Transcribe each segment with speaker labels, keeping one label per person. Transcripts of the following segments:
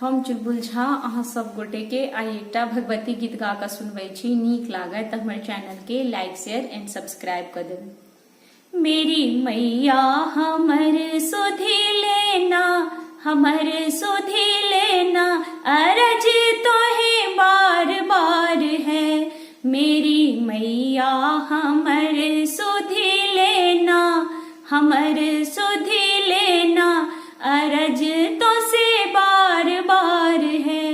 Speaker 1: हम चुलबुल झा अहाँ सब गोटे के आई एकटा भगवती गीत गा कऽ सुनबै छी। नीक लागत तऽ हमर चैनल के लाइक शेयर एंड सब्सक्राइब कर देबै। मेरी मैया हमर सुधी लेना, हमर सुधी लेना, अरज तोहे बार बार है। मेरी मैया हमर सुधी लेना, हमर सुधी लेना, अरज तो से बार बार है,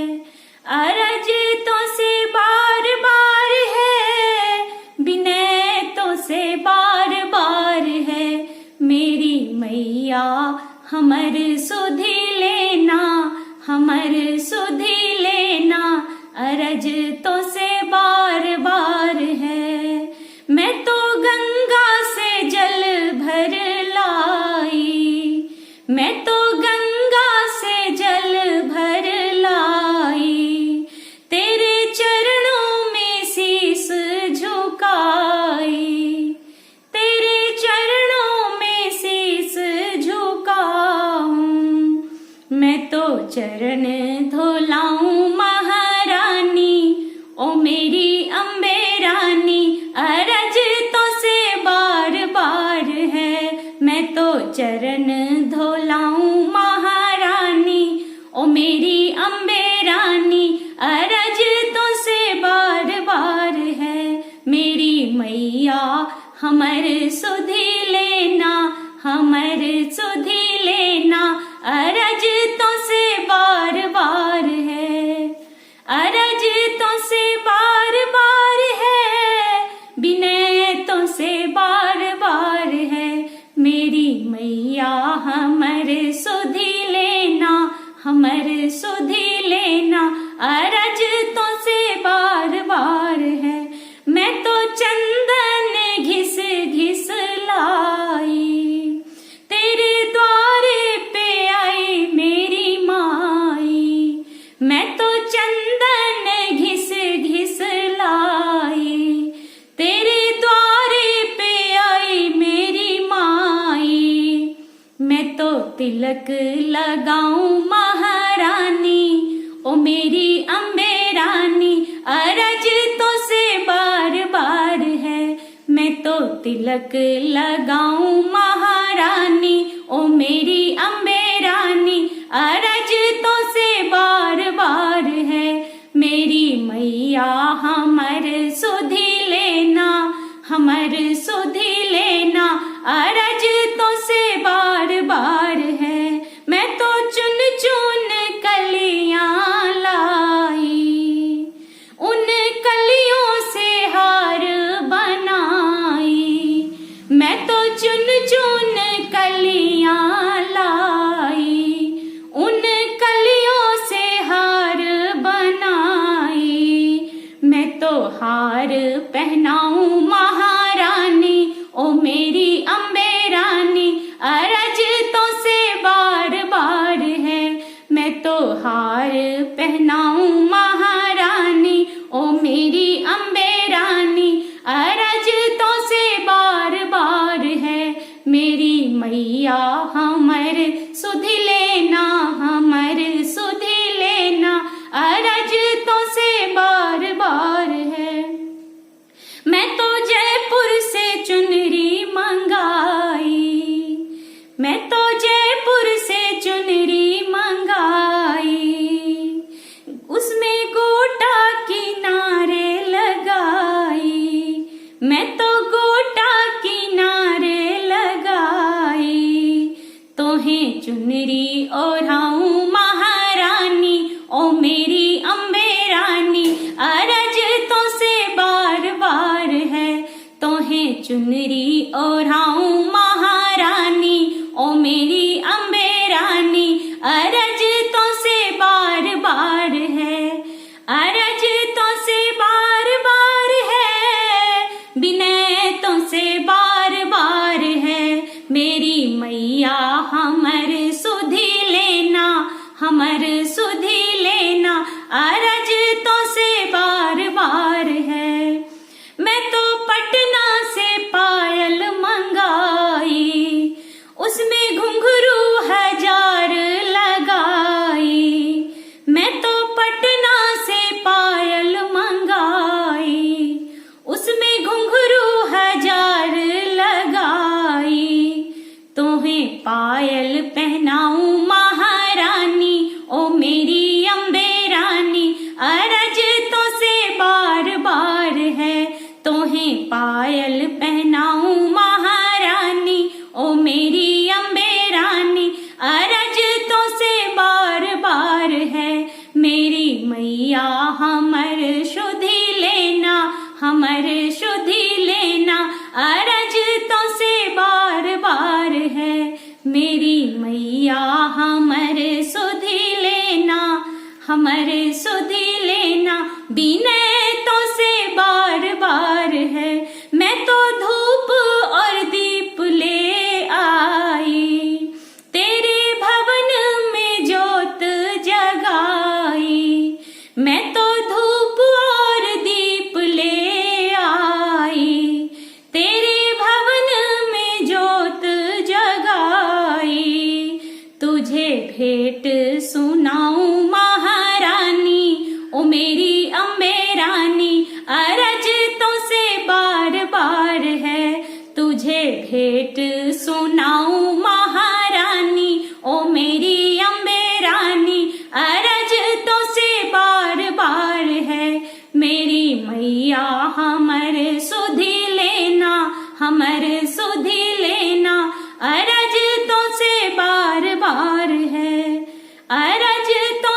Speaker 1: अरज तो से बार बार है, विनय तो से बार बार है। मेरी मैया हमर सुधी लेना, हमर सुधी लेना, अरज तो से बार बार है। मैं तो गंगा से जल भर लाई, मैं तो गंगा से जल भर लाई, तेरे चरणों में शीस झुकाई, तेरे चरणों में शीस झुकाऊं। मैं तो चरण धोलाऊं महारानी, ओ मेरी अम्बे रानी, अरज तो से बार बार है। मैं तो चरण धोलाऊं महारानी, ओ मेरी अम्बे रानी, अरज तो से बार बार है। मेरी मैया हमर सुधी लेना, हमर सुधी लेना, अरज तो से बार बार है, अरज तो से बार बार है, विनय तो से बार बार है। मेरी मैया हमर सुधी लेना, हमर सुधी लेना, अरज तो से बार बार है। मैं तो चंदन घिस घिस लाई, तेरे द्वारे पे आई मेरी माई। मैं तो चंदन घिस घिस लाई, तेरे द्वारे पे आई मेरी माई। मैं तो तिलक लगाऊं महारानी, ओ मेरी अम्बे रानी, अरज तो से बार बार है। मैं तो तिलक लगाऊं महारानी, ओ मेरी अम्बे रानी, अरज तो से बार बार है। मेरी मैया हमर सुधी लेना, हमर सुधी लेना, अरज तो से बार बार है। मैं तो चुन चुन कलियां लाई, उन कलियों से हार बनाई। मैं तो चुन चुन कलियां लाई, उन कलियों से हार बनाई। मैं तो हार पहनाऊं महारानी, ओ मेरी अम्बे रानी, अरज तो से बार बार है। मैं तो हार पहनाऊं महारानी, ओ मेरी अम्बे रानी, अरज तो से बार बार है। मेरी मैया हमर सुधी लेना, हमर सुधी लेना, अरज तो से बार बार है। मैं तो जयपुर से चुनरी मंगाई, मैं तो जयपुर से चुनरी मंगाई, उसमें गोटा किनारे लगाई। मैं तो गोटा किनारे लगाई, तोहें चुनरी ओढ़ाऊं महारानी, ओ मेरी अम्बे रानी, अरज तो से बार बार है। तोहें चुनरी ओढ़ाऊं महारानी, ओ मेरी अम्बे रानी, अरज तो से बार बार है, अरज तो से बार बार है, विनय तो से बार बार है। मेरी मैया हमर सुधी लेना, हमर सुधी लेना, अरज तो से बार बार है। मैं तो पटना से पायल मंगाई, उसमें घुंघरू हजार लगाई। हमरे सुधि लेना, बिनय तो से बार बार है। मैं तो धूप और दीप ले आई, तेरे भवन में जोत जगाई। मैं तो धूप और दीप ले आई, तेरे भवन में जोत जगाई। तुझे भेंट सुनाऊं महारानी, ओ मेरी अम्बे रानी, अरज तो से बार बार है। तुझे भेंट सुनाऊं महारानी, ओ मेरी अम्बे रानी, अरज तो से बार बार है। मेरी मैया हमर सुधि लेना, हमर सुधि लेना, अरज तो से बार बार है, अरज तो